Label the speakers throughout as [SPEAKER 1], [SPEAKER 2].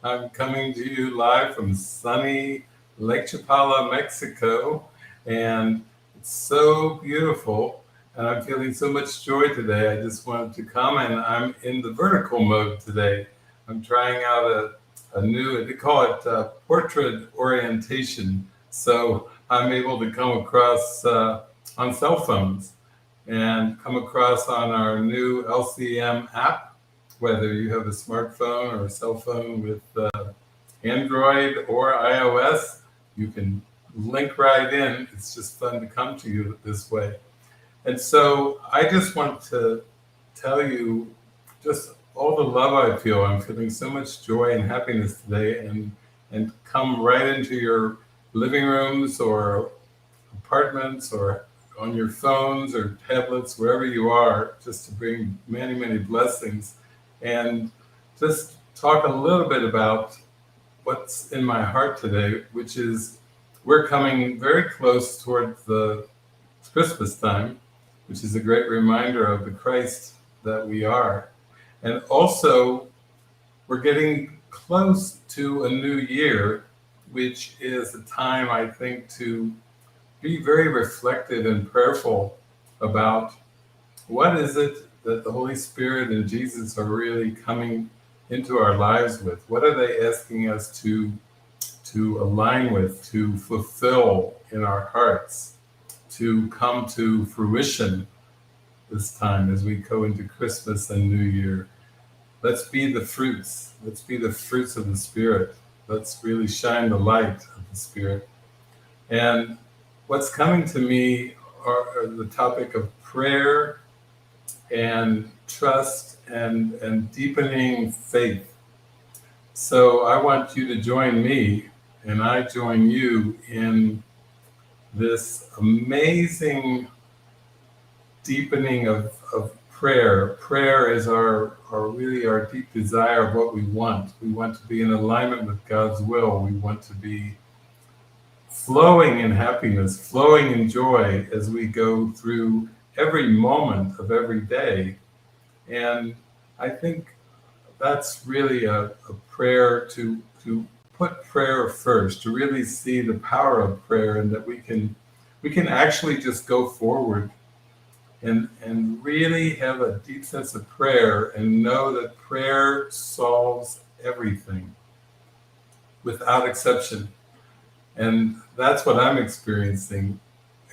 [SPEAKER 1] I'm coming to you live from sunny Lake Chapala, Mexico, and it's so beautiful, and I'm feeling so much joy today. I just wanted to comment. I'm in the vertical mode today. I'm trying out a new, they call it portrait orientation. So I'm able to come across on cell phones and come across on our new LCM app, whether you have a smartphone or a cell phone with Android or iOS, you can link right in. It's just fun to come to you this way. And so I just want to tell you just all the love I feel. I'm feeling so much joy and happiness today, and come right into your living rooms or apartments or on your phones or tablets, wherever you are, just to bring many, many blessings and just talk a little bit about what's in my heart today, which is we're coming very close toward the Christmas time, which is a great reminder of the Christ that we are. And also, we're getting close to a new year, which is a time, I think, to be very reflective and prayerful about what is it that the Holy Spirit and Jesus are really coming into our lives with. What are they asking us to align with, to fulfill in our hearts, to come to fruition this time as we go into Christmas and New Year? Let's be the fruits. Let's be the fruits of the Spirit. Let's really shine the light of the Spirit. And what's coming to me are the topic of prayer and trust and deepening faith. So I want you to join me, and I join you in this amazing deepening of prayer. Prayer is our really our deep desire of what we want. We want to be in alignment with God's will. We want to be flowing in happiness, flowing in joy as we go through every moment of every day. And I think that's really a prayer to put prayer first, to really see the power of prayer, and that we can actually just go forward and really have a deep sense of prayer and know that prayer solves everything without exception. And that's what I'm experiencing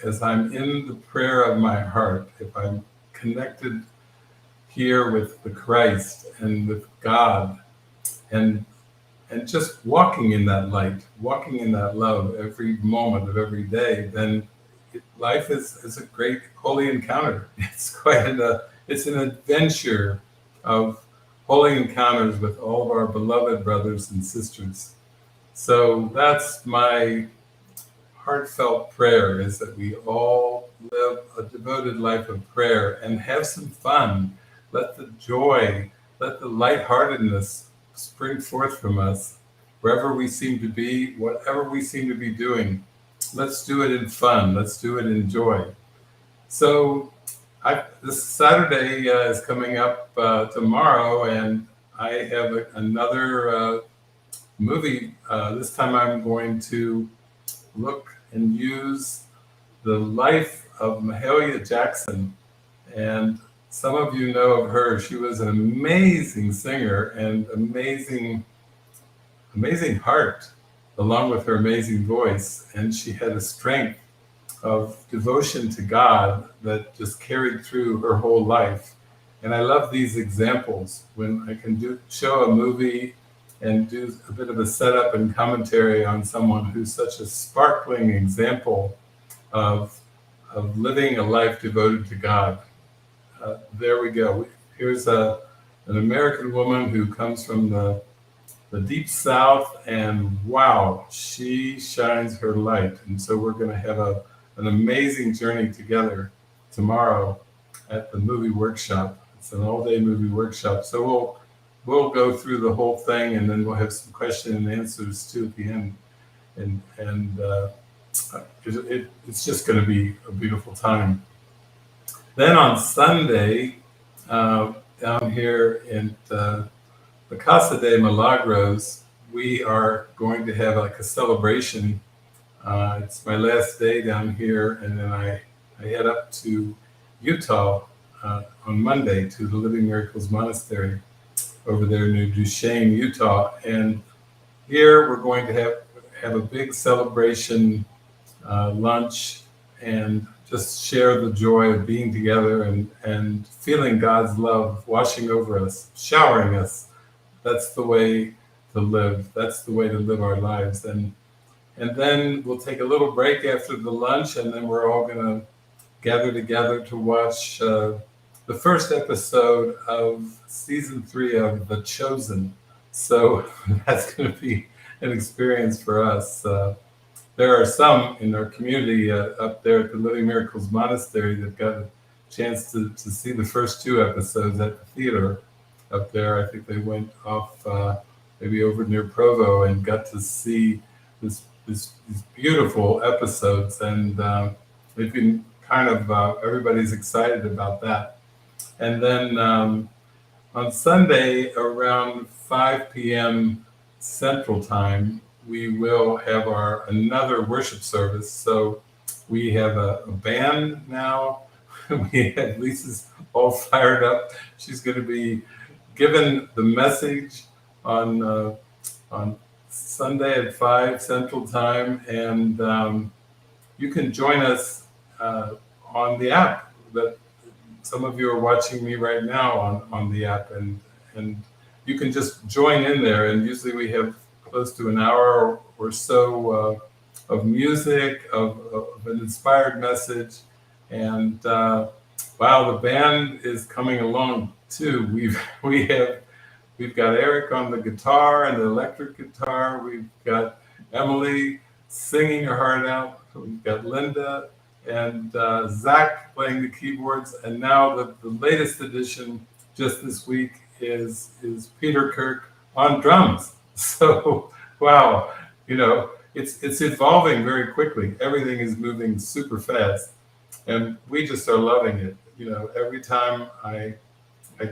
[SPEAKER 1] as I'm in the prayer of my heart. If I'm connected here with the Christ and with God, and just walking in that light, walking in that love every moment of every day, then life is a great holy encounter. It's an adventure of holy encounters with all of our beloved brothers and sisters. So that's my heartfelt prayer, is that we all live a devoted life of prayer and have some fun. Let the joy, let the lightheartedness spring forth from us wherever we seem to be, whatever we seem to be doing. Let's do it in fun. Let's do it in joy. So this Saturday is coming up tomorrow, and I have another movie. This time I'm going to look and use the life of Mahalia Jackson. And some of you know of her. She was an amazing singer and amazing heart, along with her amazing voice. And she had a strength of devotion to God that just carried through her whole life. And I love these examples when I can show a movie and do a bit of a setup and commentary on someone who's such a sparkling example of living a life devoted to God. There we go. Here's an American woman who comes from the deep South, and wow, she shines her light. And so we're going to have an amazing journey together tomorrow at the movie workshop. It's an all-day movie workshop. So we'll go through the whole thing, and then we'll have some question and answers too at the end. And it's just going to be a beautiful time. Then on Sunday, down here in the Casa de Milagros, we are going to have like a celebration. It's my last day down here, and then I head up to Utah on Monday to the Living Miracles Monastery over there in Duchesne, Utah. And here we're going to have a big celebration lunch and just share the joy of being together and feeling God's love washing over us, showering us. That's the way to live. That's the way to live our lives. And then we'll take a little break after the lunch, and then we're all going to gather together to watch the first episode of season 3 of The Chosen. So that's going to be an experience for us. There are some in our community up there at the Living Miracles Monastery that got a chance to see the first 2 episodes at the theater up there. I think they went off maybe over near Provo and got to see these beautiful episodes, and they've been kind of everybody's excited about that. And then on Sunday around 5 p.m. Central Time, we will have another worship service. So we have a band now. We have Lisa's all fired up. She's going to be given the message on Sunday at 5 Central Time, and you can join us on the app. That some of you are watching me right now on the app, and you can just join in there. And usually we have close to an hour or so of music, of an inspired message, and wow, the band is coming along too. We've got Eric on the guitar and the electric guitar. We've got Emily singing her heart out. We've got Linda and Zach playing the keyboards. And now the latest addition just this week is Peter Kirk on drums. So, wow, it's evolving very quickly. Everything is moving super fast, and we just are loving it. Every time I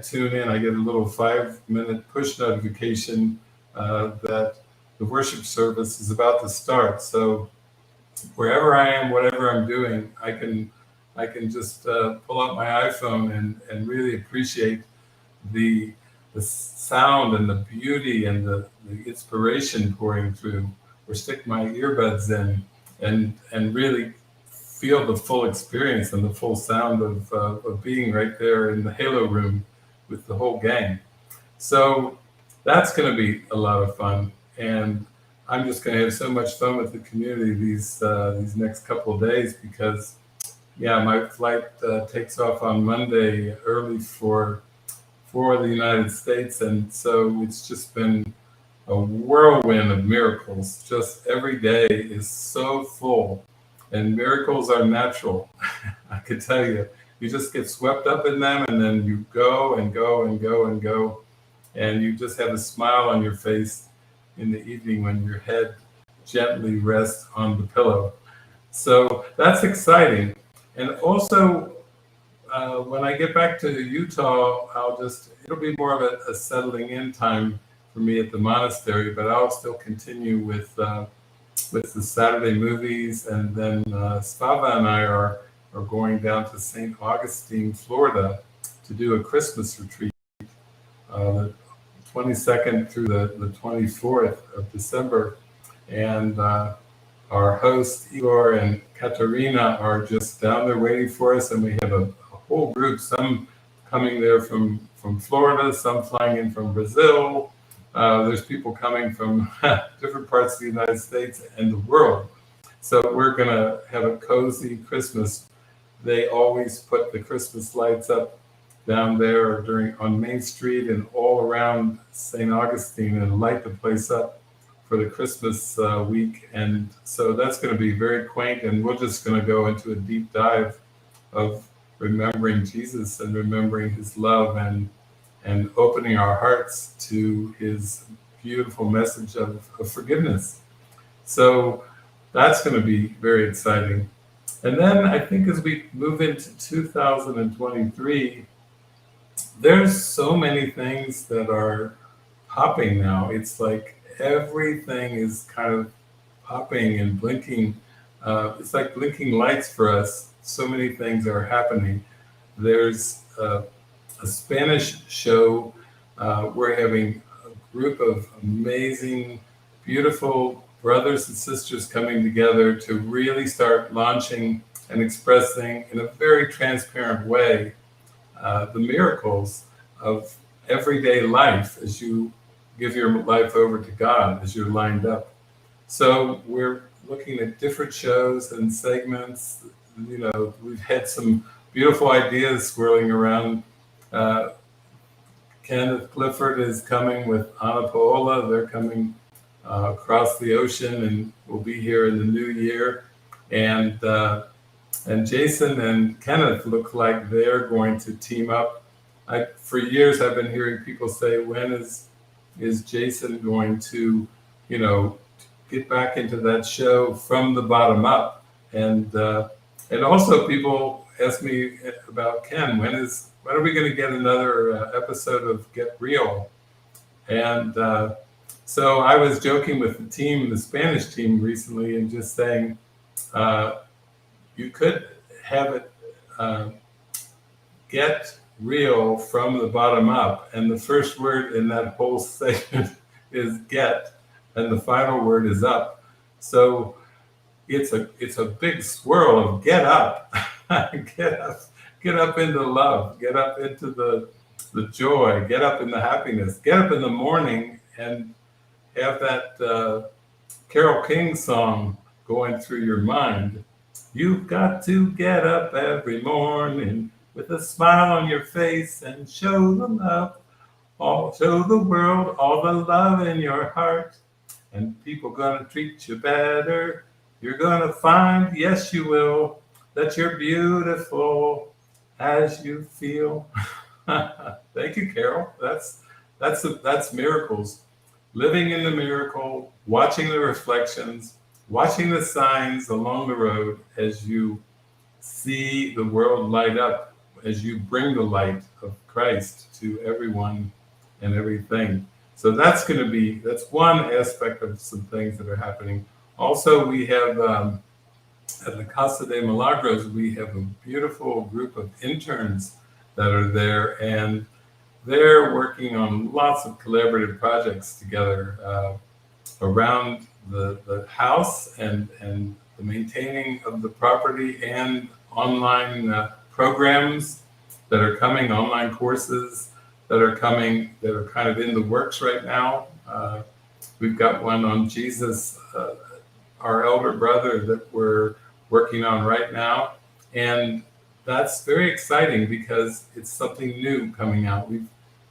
[SPEAKER 1] tune in, I get a little 5-minute push notification that the worship service is about to start. So wherever I am, whatever I'm doing, I can just pull out my iPhone and really appreciate the sound and the beauty and the inspiration pouring through, or stick my earbuds in and really feel the full experience and the full sound of being right there in the Halo room with the whole gang. So that's going to be a lot of fun, and I'm just going to have so much fun with the community these next couple of days, because my flight takes off on Monday early for the United States, and so it's just been a whirlwind of miracles. Just every day is so full, and miracles are natural. I could tell you. You just get swept up in them, and then you go and go and go and go, and you just have a smile on your face in the evening when your head gently rests on the pillow. So that's exciting. And also, when I get back to Utah, it'll be more of a settling in time for me at the monastery, but I'll still continue with the Saturday movies, and then Spava and I are going down to St. Augustine, Florida, to do a Christmas retreat, the 22nd through the 24th of December. And our hosts, Igor and Katerina, are just down there waiting for us, and we have a whole group, some coming there from Florida, some flying in from Brazil. There's people coming from different parts of the United States and the world. So we're going to have a cozy Christmas. They always put the Christmas lights up down there on Main Street and all around St. Augustine, and light the place up for the Christmas week. And so that's going to be very quaint, and we're just going to go into a deep dive of remembering Jesus and remembering his love and opening our hearts to his beautiful message of forgiveness. So that's going to be very exciting. And then I think as we move into 2023, there's so many things that are popping now. It's like everything is kind of popping and blinking. It's like blinking lights for us. So many things are happening. There's a Spanish show. We're having a group of amazing, beautiful brothers and sisters coming together to really start launching and expressing in a very transparent way the miracles of everyday life as you give your life over to God, as you're lined up. So we're looking at different shows and segments. You know, we've had some beautiful ideas swirling around. Uh, Kenneth Clifford is coming with Ana Paola. They're coming across the ocean and will be here in the new year. And Jason and Kenneth look like they're going to team up. For years, I've been hearing people say, when is Jason going to, you know, get back into that show from the bottom up? And also people ask me about Ken, when are we going to get another episode of Get Real? And so I was joking with the team, the Spanish team recently, and just saying, you could have it get real from the bottom up. And the first word in that whole segment is get, and the final word is up. So it's a big swirl of get up, get up into love, get up into the joy, get up in the happiness, get up in the morning and have that Carole King song going through your mind. You've got to get up every morning with a smile on your face and show the love, show the world all the love in your heart. And people gonna treat you better. You're gonna find, yes you will, that you're beautiful as you feel. Thank you, Carol. That's miracles. Living in the miracle, watching the reflections, watching the signs along the road as you see the world light up, as you bring the light of Christ to everyone and everything. So that's one aspect of some things that are happening. Also, we have at the Casa de Milagros, we have a beautiful group of interns that are there, and they're working on lots of collaborative projects together around the house and the maintaining of the property, and online programs that are coming, online courses that are coming, that are kind of in the works right now. We've got one on Jesus, our elder brother, that we're working on right now. And that's very exciting because it's something new coming out.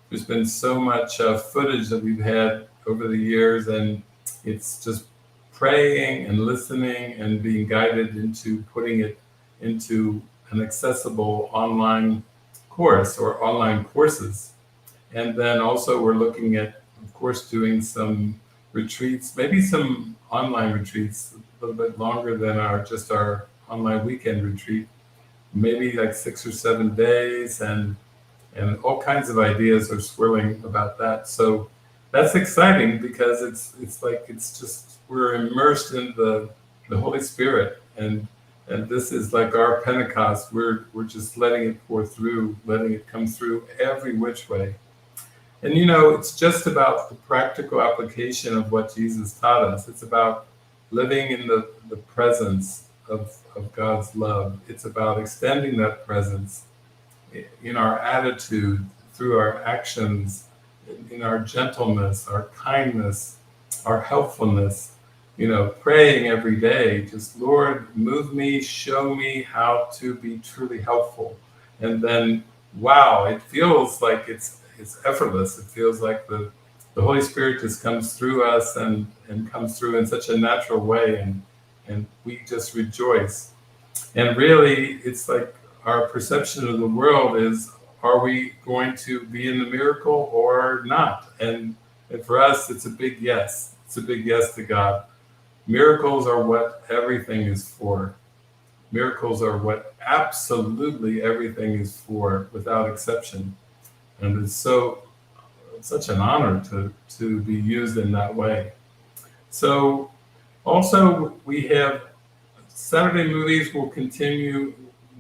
[SPEAKER 1] There's been so much footage that we've had over the years, and it's just praying and listening and being guided into putting it into an accessible online course or online courses. And then also we're looking at, of course, doing some retreats, maybe some online retreats, a little bit longer than our online weekend retreat, maybe like 6 or 7 days, and all kinds of ideas are swirling about that. So that's exciting because it's just we're immersed in the Holy Spirit, and this is like our Pentecost. We're just letting it pour through, letting it come through every which way. And it's just about the practical application of what Jesus taught us. It's about living in the presence of God's love. It's about extending that presence in our attitude, through our actions, in our gentleness, our kindness, our helpfulness, praying every day, just, Lord, move me, show me how to be truly helpful. And then, wow, it feels like it's effortless. It feels like the Holy Spirit just comes through us and comes through in such a natural way, and we just rejoice. And really, it's like our perception of the world is, are we going to be in the miracle or not? And for us, it's a big yes. It's a big yes to God. Miracles are what everything is for. Miracles are what absolutely everything is for, without exception. And it's so such an honor to be used in that way. So also we have Saturday movies will continue.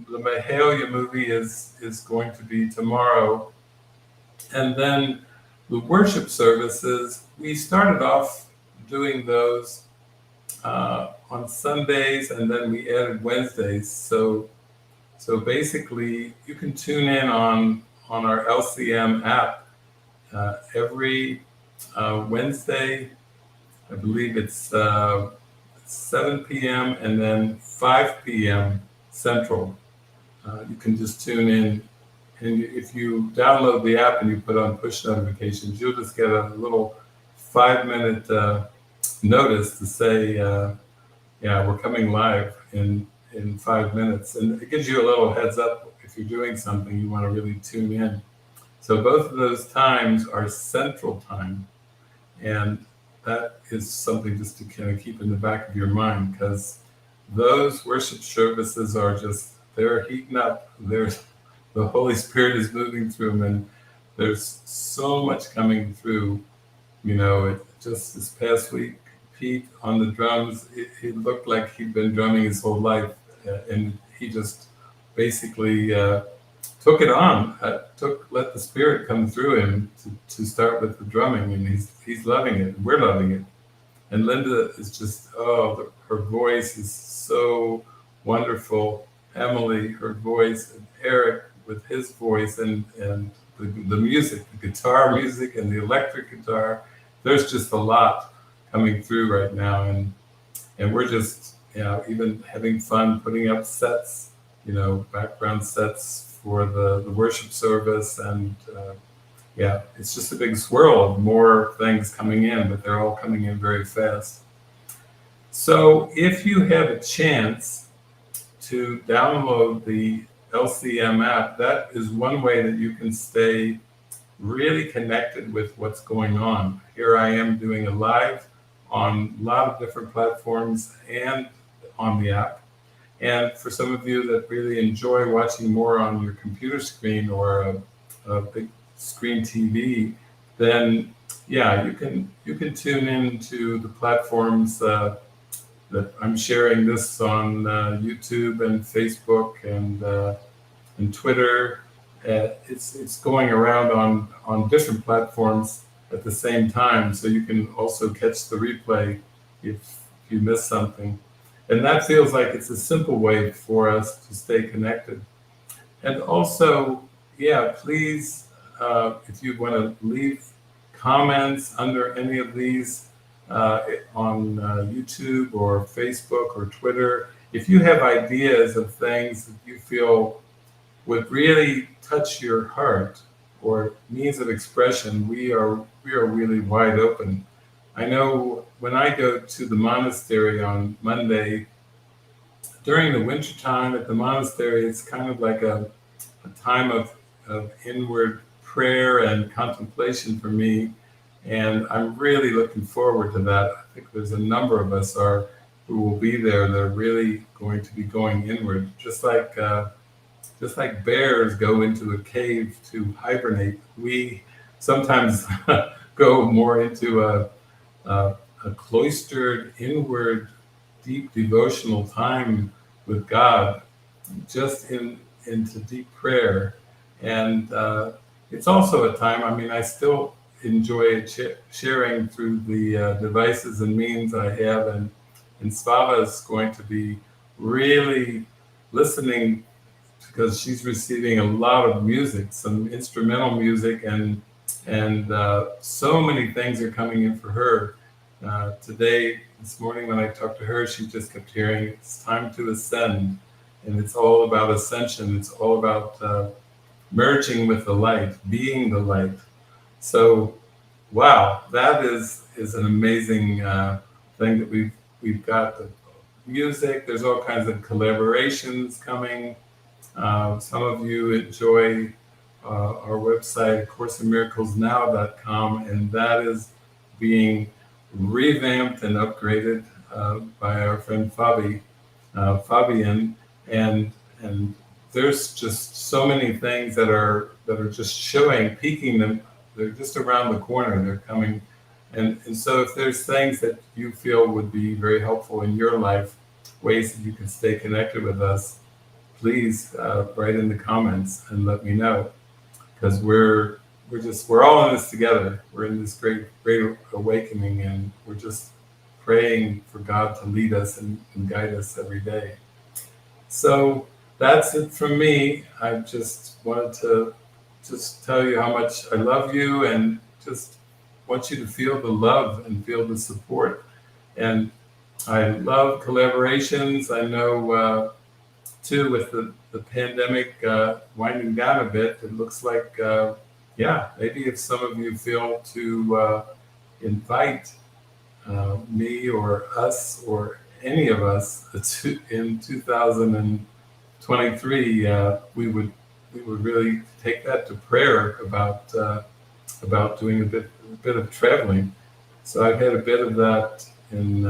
[SPEAKER 1] The Mahalia movie is going to be tomorrow. And then the worship services, we started off doing those on Sundays, and then we added Wednesdays. So basically, you can tune in on our LCM app every Wednesday. I believe it's 7 p.m. and then 5 p.m. Central. You can just tune in. And if you download the app and you put on push notifications, you'll just get a little 5-minute notice to say, yeah, we're coming live in 5 minutes. And it gives you a little heads up if you're doing something you want to really tune in. So both of those times are Central Time. And that is something just to kind of keep in the back of your mind, because those worship services are just, they're heating up. The Holy Spirit is moving through them, and there's so much coming through. Just this past week, Pete on the drums, it looked like he'd been drumming his whole life, and he just basically took it on, let the Spirit come through him to start with the drumming, and he's loving it. We're loving it. And Linda is just, her voice is so wonderful. Emily, her voice, and Eric with his voice, and the music, the guitar music and the electric guitar. There's just a lot coming through right now, and we're just even having fun putting up sets, background sets for the worship service, and it's just a big swirl of more things coming in, but they're all coming in very fast. So if you have a chance to download the LCM app, that is one way that you can stay really connected with what's going on. Here I am doing a live on a lot of different platforms and on the app. And for some of you that really enjoy watching more on your computer screen or a big screen TV, then you can tune in to the platforms that I'm sharing this on YouTube and Facebook and Twitter. It's going around on different platforms at the same time, so you can also catch the replay if you miss something. And that feels like it's a simple way for us to stay connected. And also, please, if you want to leave comments under any of these on YouTube or Facebook or Twitter, if you have ideas of things that you feel would really touch your heart or means of expression, we are really wide open. I know when I go to the monastery on Monday, during the winter time at the monastery, it's kind of like a time of inward prayer and contemplation for me. And I'm really looking forward to that. I think there's a number of us who will be there that are really going to be going inward, just like bears go into a cave to hibernate. We sometimes go more into a cloistered, inward, deep devotional time with God, just into deep prayer. And it's also a time, I still enjoy sharing through the devices and means I have, and Svava is going to be really listening, because she's receiving a lot of music, some instrumental music, and so many things are coming in for her. This morning when I talked to her, she just kept hearing, it's time to ascend. And it's all about ascension. It's all about merging with the light, being the light. So, wow, that is an amazing thing that we've got. The music, there's all kinds of collaborations coming. Some of you enjoy our website, CourseInMiraclesNow.com, and that is being revamped and upgraded by our friend Fabian, and there's just so many things that are just piquing they're just around the corner. They're coming. And so if there's things that you feel would be very helpful in your life, ways that you can stay connected with us, please write in the comments and let me know, because we're all in this together. We're in this great awakening, and we're just praying for God to lead us and guide us every day. So that's it from me. I just wanted to just tell you how much I love you, and just want you to feel the love and feel the support. And I love collaborations. I know too, with the pandemic winding down a bit, it looks like, yeah, maybe if some of you feel to invite me or us or any of us in 2023, we would really take that to prayer about doing a bit of traveling. So I've had a bit of that in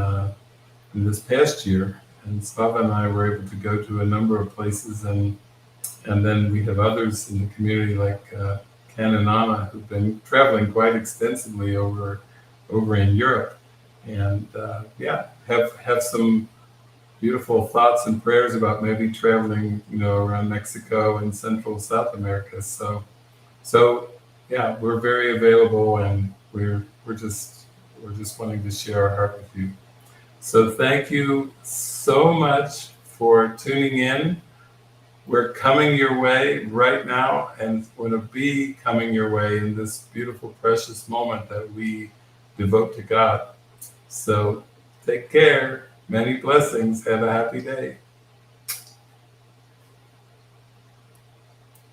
[SPEAKER 1] this past year, and Slava and I were able to go to a number of places, and then we have others in the community like Ken and Anna, who've been traveling quite extensively over in Europe, and yeah, have some beautiful thoughts and prayers about maybe traveling, around Mexico and Central South America. So yeah, we're very available, and we're just wanting to share our heart with you. So thank you so much for tuning in. We're coming your way right now, and going to be coming your way in this beautiful, precious moment that we devote to God. So take care. Many blessings. Have a happy day.